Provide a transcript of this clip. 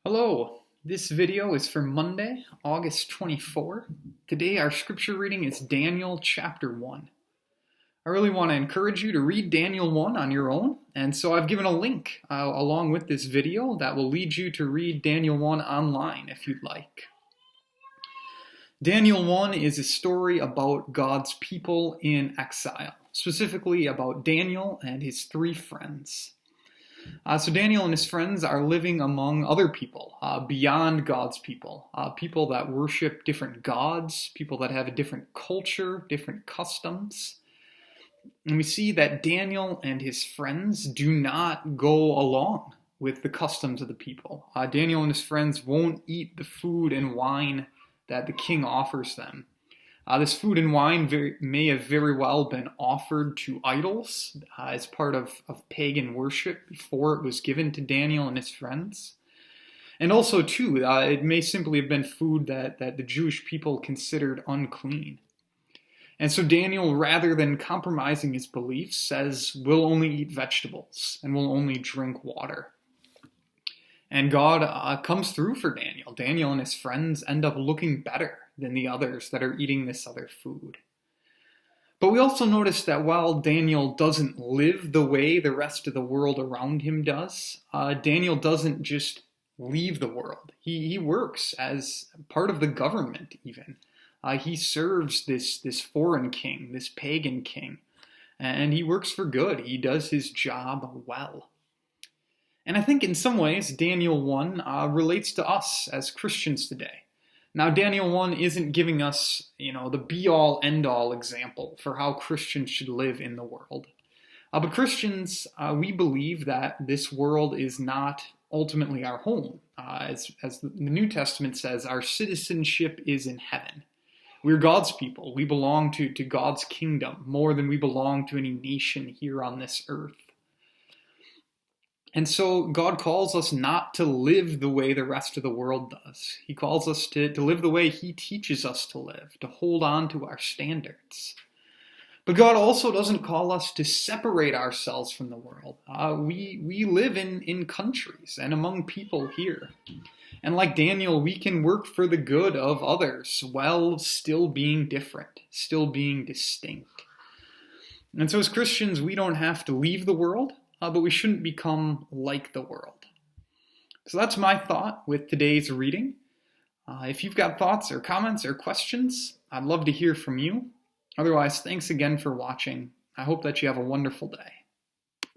Hello, this video is for Monday, August 24. Today our scripture reading is Daniel chapter 1. I really want to encourage you to read Daniel 1 on your own, and so I've given a link along with this video that will lead you to read Daniel 1 online if you'd like. Daniel 1 is a story about God's people in exile, specifically about Daniel and his three friends. So Daniel and his friends are living among other people, beyond God's people, people that worship different gods, people that have a different culture, different customs. And we see that Daniel and his friends do not go along with the customs of the people. Daniel and his friends won't eat the food and wine that the king offers them. This food and wine may have very well been offered to idols as part of pagan worship before it was given to Daniel and his friends. And also, too, it may simply have been food that the Jewish people considered unclean. And so Daniel, rather than compromising his beliefs, says, we'll only eat vegetables and we'll only drink water. And God comes through for Daniel. Daniel and his friends end up looking better than the others that are eating this other food. But we also notice that while Daniel doesn't live the way the rest of the world around him does, Daniel doesn't just leave the world. He works as part of the government even. He serves this foreign king, this pagan king, and he works for good. He does his job well. And I think in some ways, Daniel 1 relates to us as Christians today. Now, Daniel 1 isn't giving us, the be-all, end-all example for how Christians should live in the world. But Christians, we believe that this world is not ultimately our home. As the New Testament says, our citizenship is in heaven. We're God's people. We belong to God's kingdom more than we belong to any nation here on this earth. And so God calls us not to live the way the rest of the world does. He calls us to live the way He teaches us to live, to hold on to our standards. But God also doesn't call us to separate ourselves from the world. We live in countries and among people here. And like Daniel, we can work for the good of others while still being different, still being distinct. And so as Christians, we don't have to leave the world. But we shouldn't become like the world. So that's my thought with today's reading. If you've got thoughts or comments or questions, I'd love to hear from you. Otherwise, thanks again for watching. I hope that you have a wonderful day.